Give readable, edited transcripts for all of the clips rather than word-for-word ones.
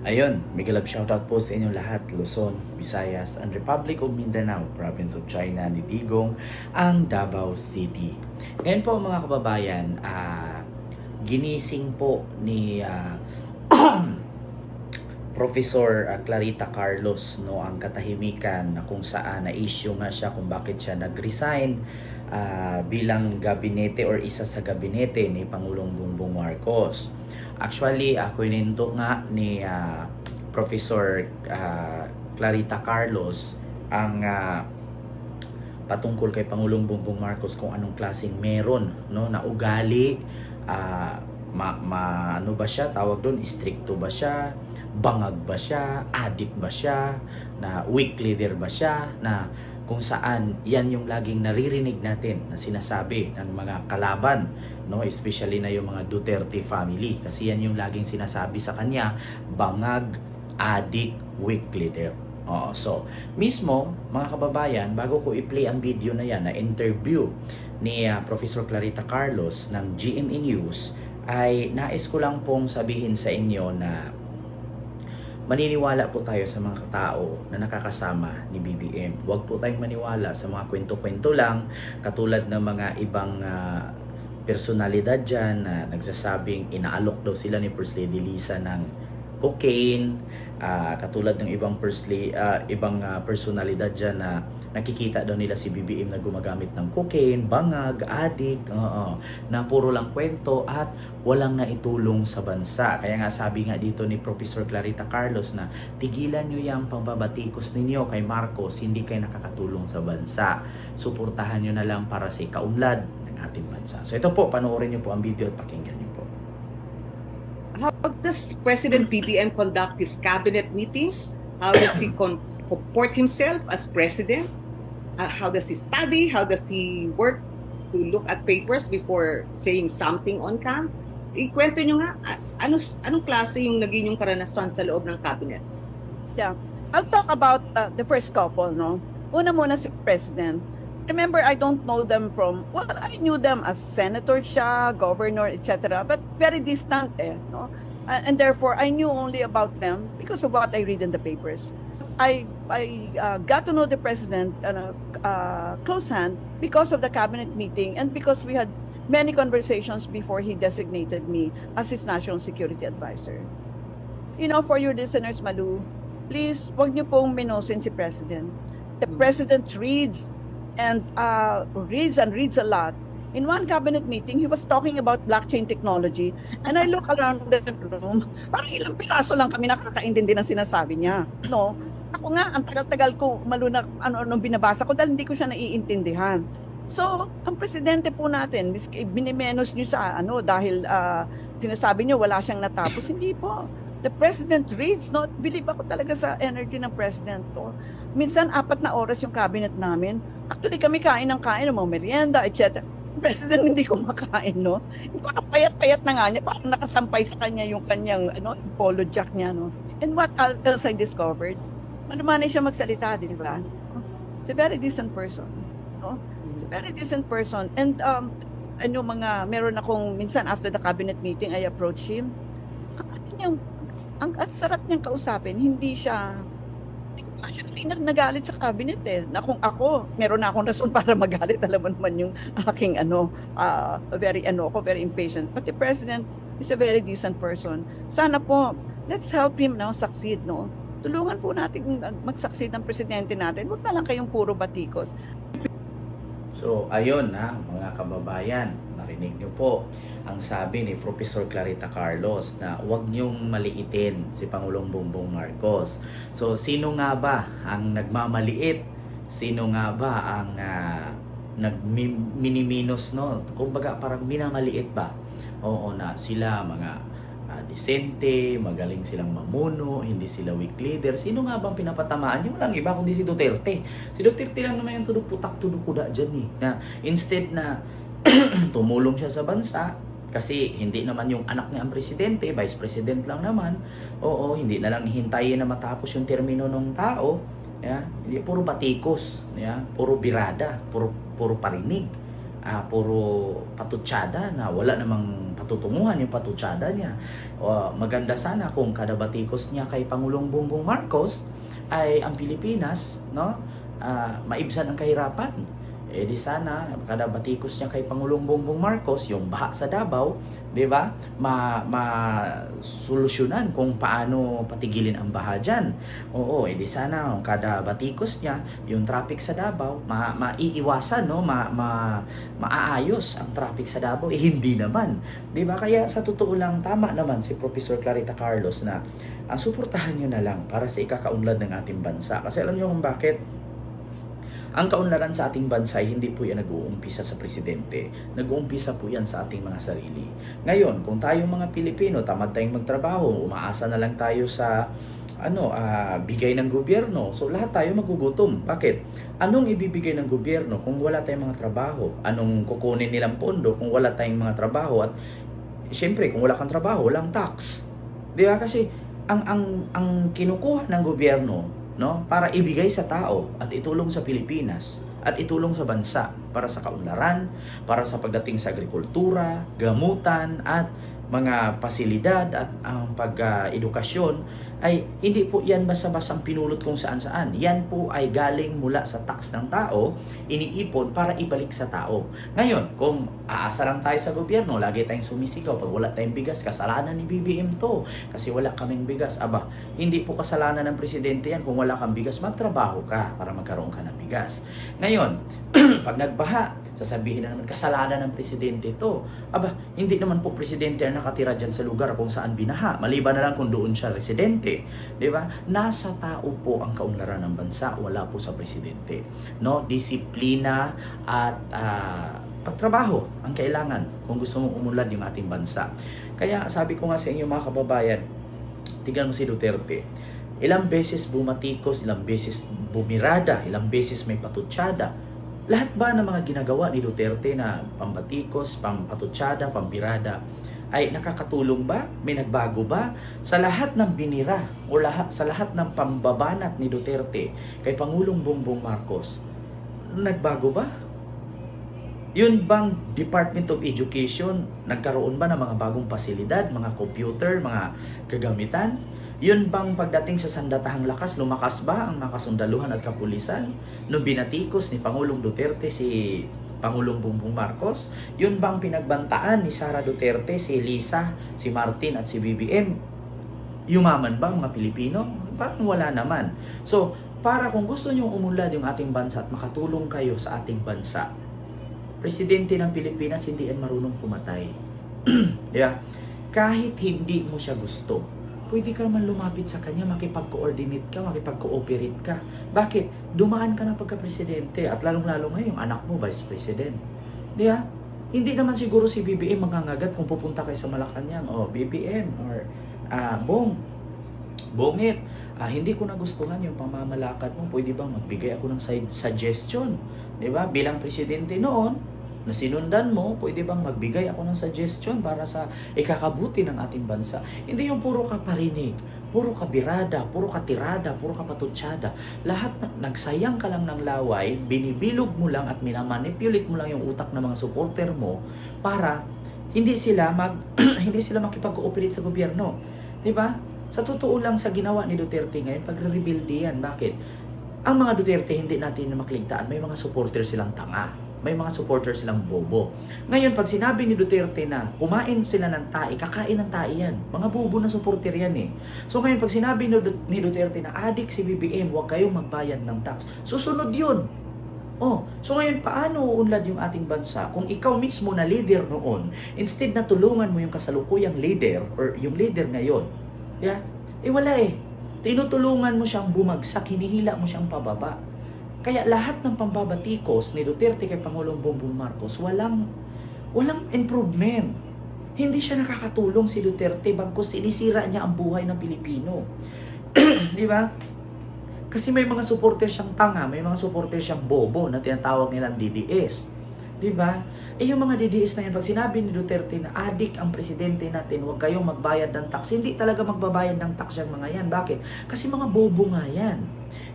Ayun, mega love shoutout po sa inyong lahat, Luzon, Visayas, and Republic of Mindanao, Province of China, Nitigong, ang Davao City. Ngayon po mga kababayan, ginising po ni Professor Clarita Carlos no ang katahimikan na kung saan na-issue nga siya kung bakit siya nag-resign bilang gabinete or isa sa gabinete ni Pangulong Bongbong Marcos. Actually, ako ininto nga ni Professor Clarita Carlos ang patungkol kay Pangulong Bongbong Marcos kung anong klaseng meron no na ugali, ano ba siya tawag doon, stricto ba siya, bangag ba siya, addict ba siya, na weak leader ba siya, na kung saan yan yung laging naririnig natin na sinasabi ng mga kalaban, no, especially na yung mga Duterte family, kasi yan yung laging sinasabi sa kanya, bangag, addict, weak leader. So mismo mga kababayan, bago ko i-play ang video na yan na interview ni Professor Clarita Carlos ng GMA News, ay nais ko lang pong sabihin sa inyo na maniniwala po tayo sa mga tao na nakakasama ni BBM. Huwag po tayong maniwala sa mga kwento-kwento lang katulad ng mga ibang personalidad dyan na nagsasabing inaalok daw sila ni First Lady Lisa ng cocaine, katulad ng ibang personalidad dyan na nakikita daw nila si BBM na gumagamit ng cocaine, bangag, addict, na puro lang kwento at walang naitulong sa bansa. Kaya nga sabi nga dito ni Professor Clarita Carlos na tigilan nyo yung pambabatikos ninyo kay Marcos, hindi kayo nakakatulong sa bansa. Suportahan nyo na lang para sa ikaunlad ng ating bansa. So ito po, panoorin nyo po ang video at pakinggan nyo po. How does President BBM conduct his cabinet meetings? How does he comport himself as president? How does he study? How does he work to look at papers before saying something on cam? Ikwento nyo nga, anong klase yung naging yung karanasan sa loob ng cabinet? Yeah. I'll talk about the first couple, no? Una muna si President. Remember, I don't know them from, well, I knew them as senator siya, governor, etc. But very distant, no? And therefore, I knew only about them because of what I read in the papers. I got to know the president close hand because of the cabinet meeting and because we had many conversations before he designated me as his national security advisor. You know, for your listeners, Malu, please, wag niyo pong minosin si President. The President reads and reads a lot. In one cabinet meeting, he was talking about blockchain technology and I look around the room, parang ilang piraso lang kami nakakaintindi ng sinasabi niya. No? Ako nga, ang tagal-tagal ko maluna ano binabasa ko dahil hindi ko siya naiintindihan. So, ang presidente po natin, binimenos niyo sa dahil sinasabi niyo wala siyang natapos. Hindi po. The president reads, no? Believe ako talaga sa energy ng president ko. Minsan, 4 na oras yung cabinet namin. Actually, kami kain ng mga merienda, etc. President hindi kumakain, no? Parang payat-payat na nga niya, parang nakasampay sa kanya yung kanyang polo jack niya, no? And what else I discovered? Manumanay siya magsalita, di ba? He's a very decent person, no? He's a very decent person. And meron akong, minsan after the cabinet meeting, I approach him. Ang sarap niyang kausapin, hindi pa siya nagalit sa cabinet na kung ako, meron na akong rason para magalit, alam mo naman yung aking very impatient. But the president is a very decent person. Sana po, let's help him now succeed, no? Tulungan po natin mag-succeed ang presidente natin. Huwag na lang kayong puro batikos. So, ayun mga kababayan, narinig niyo po ang sabi ni Professor Clarita Carlos na huwag niyong maliitin si Pangulong Bongbong Marcos. So, sino nga ba ang nagmamaliit? Sino nga ba ang nagminiminos, no? Kumbaga parang minamaliit ba? Oo na sila mga disente, magaling silang mamuno, hindi sila weak leader. Sino nga bang pinapatamaan? Yung walang iba kundi si Duterte. Si Duterte lang naman yung tuduputak-tudukuda dyan na instead na tumulong siya sa bansa, kasi hindi naman yung anak niya ang presidente, vice president lang naman. Oo, hindi na lang hintayin na matapos yung termino ng tao. Hindi puro batikos, puro birada, puro parinig. puro patutsada na wala namang patutunguhan yung patutsada niya. Maganda sana kung kada batikos niya kay Pangulong Bongbong Marcos ay ang Pilipinas, no? Maibsan ang kahirapan. Di sana kada batikos niya kay Pangulong Bongbong Marcos yung baha sa Davao, 'di ba? Solusyonan kung paano patigilin ang baha diyan. Oo, di sana kada batikos niya yung traffic sa Davao maiiwasan, no? Maaayos ang traffic sa Davao. Hindi naman, 'di ba? Kaya sa totoo lang tama naman si Professor Clarita Carlos na suportahan niyo na lang para sa ikakaunlad ng ating bansa. Kasi alam niyo kung bakit? Ang kaunlaran sa ating bansa ay hindi po yan nag-uumpisa sa presidente. Nag-uumpisa po yan sa ating mga sarili. Ngayon, kung tayong mga Pilipino, tamad tayong magtrabaho, umaasa na lang tayo sa bigay ng gobyerno. So lahat tayo magugutom. Bakit? Anong ibibigay ng gobyerno kung wala tayong mga trabaho? Anong kukunin nilang pondo kung wala tayong mga trabaho? At siyempre, kung wala kang trabaho, walang tax. Di ba? Kasi ang kinukuha ng gobyerno, no, para ibigay sa tao at itulong sa Pilipinas at itulong sa bansa para sa kaunlaran, para sa pagdating sa agrikultura, gamutan at mga pasilidad at ang pag-edukasyon ay hindi po yan basta-bastang pinulot kung saan-saan. Yan po ay galing mula sa tax ng tao, iniipon para ibalik sa tao. Ngayon, kung aasa lang tayo sa gobyerno, lagi tayong sumisigaw, pag wala tayong bigas, kasalanan ni BBM to, kasi wala kaming bigas. Aba, hindi po kasalanan ng presidente yan. Kung wala kang bigas, magtrabaho ka para magkaroon ka ng bigas. Ngayon, pag nagbaha, sasabihin na naman, kasalanan ng presidente to. Aba, hindi naman po presidente ang nakatira dyan sa lugar kung saan binaha. Maliban na lang kung doon siya residente. Di ba? Nasa tao po ang kaunlaran ng bansa, wala po sa presidente. No? Disiplina at pagtrabaho ang kailangan kung gusto mong umunlad yung ating bansa. Kaya sabi ko nga sa inyo mga kababayan, tignan mo si Duterte. Ilang beses bumatikos, ilang beses bumirada, ilang beses may patutsada. Lahat ba ng mga ginagawa ni Duterte na pambatikos, pampatutsada, pambirada ay nakakatulong ba? May nagbago ba? Sa lahat ng binira o sa lahat ng pambabanat ni Duterte kay Pangulong Bongbong Marcos, nagbago ba? Yun bang Department of Education, nagkaroon ba ng mga bagong pasilidad, mga computer, mga kagamitan? Yun bang pagdating sa sandatahang lakas, lumakas ba ang mga kasundaluhan at kapulisan? Nung binatikos ni Pangulong Duterte si Pangulong Bongbong Marcos? Yun bang pinagbantaan ni Sara Duterte, si Lisa, si Martin at si BBM? Yumaman ba ang mga Pilipino? Parang wala naman. So, para kung gusto nyo umunlad yung ating bansa at makatulong kayo sa ating bansa, presidente ng Pilipinas hindi yan marunong pumatay. Yeah. Kahit hindi mo siya gusto, pwede ka naman lumapit sa kanya, makipag-coordinate ka, makipag-cooperate ka. Bakit? Dumaan ka na pagka-presidente at lalong-lalo ngayon yung anak mo, vice president. Di ba? Hindi naman siguro si BBM mangangagat kung pupunta kayo sa Malacanang, BBM or Bongit. Hindi ko nagustuhan yung pamamalakad mo. Pwede bang magbigay ako ng suggestion? Di ba? Bilang presidente noon, na sinundan mo, pwede bang magbigay ako ng suggestion para sa ikakabuti ng ating bansa? Hindi yung puro ka parinig, puro ka birada, puro ka tirada, puro ka patutsada. Lahat nagsayang ka lang ng laway, binibilog mo lang at minamanipulate mo lang yung utak ng mga supporter mo para hindi sila hindi sila makipag-cooperate sa gobyerno. 'Di ba? Sa totoo lang sa ginawa ni Duterte ngayon, pagre-rebuild yan. Bakit? Ang mga Duterte hindi natin makligtaan, may mga supporter silang tanga. May mga supporter silang bobo. Ngayon, pag sinabi ni Duterte na kumain sila ng tae, kakain ng tae yan. Mga bobo na supporter yan eh. So ngayon, pag sinabi ni Duterte na adik si BBM, huwag kayong magbayad ng tax, susunod yun. So ngayon, paano uunlad yung ating bansa kung ikaw mismo na leader noon, instead na tulungan mo yung kasalukuyang leader or yung leader ngayon, yeah? Wala eh. Tinutulungan mo siyang bumagsak, hinihila mo siyang pababa. Kaya lahat ng pambabatikos ni Duterte kay Pangulong Bongbong Marcos, walang improvement. Hindi siya nakakatulong si Duterte bagkus sinisira niya ang buhay ng Pilipino. Di ba? Kasi may mga supporter siyang tanga, may mga supporter siyang bobo na tinatawag nilang DDS. Di ba? Yung mga DDS na yan, pag sinabi ni Duterte na adik ang presidente natin, huwag kayong magbayad ng tax, hindi talaga magbabayad ng tax yung mga yan. Bakit? Kasi mga bobo nga yan.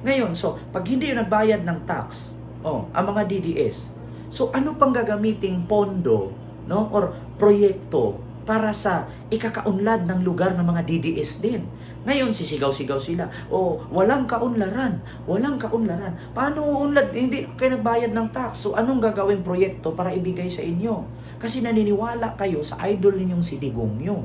Ngayon, so, pag hindi yung nagbayad ng tax, ang mga DDS, So ano pang gagamiting pondo, no, or proyekto para sa ikakaunlad ng lugar ng mga DDS din? Ngayon sisigaw-sigaw sila, oh, walang kaunlaran, walang kaunlaran. Paano uunlad? Hindi kayo nagbayad ng tax. So anong gagawing proyekto para ibigay sa inyo? Kasi naniniwala kayo sa idol ninyong si Digong nyo.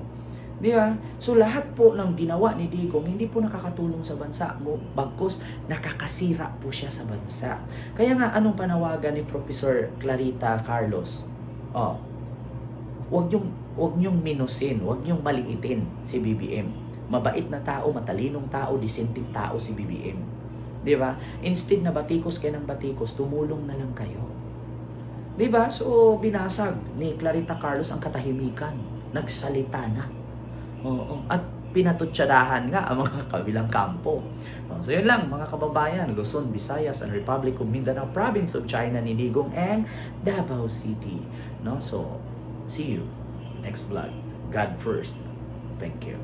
Di ba? So lahat po ng ginawa ni Digong hindi po nakakatulong sa bansa mo, bagkus nakakasira po siya sa bansa. Kaya nga anong panawagan ni Professor Clarita Carlos? Oh, wag niyong minusin, wag niyong maliitin si BBM. Mabait na tao, matalinong tao, disenteng tao si BBM. Di ba? Instead na batikos kayo ng batikos, tumulong na lang kayo. Di ba? So binasag ni Clarita Carlos ang katahimikan, nagsalita na. Oo, at pinatutsadahan nga ang mga kabilang kampo. So yun lang mga kababayan, Luzon, Visayas, and Republic of Mindanao, Province of China ni Digong and Davao City. No? So, see you next vlog. God first. Thank you.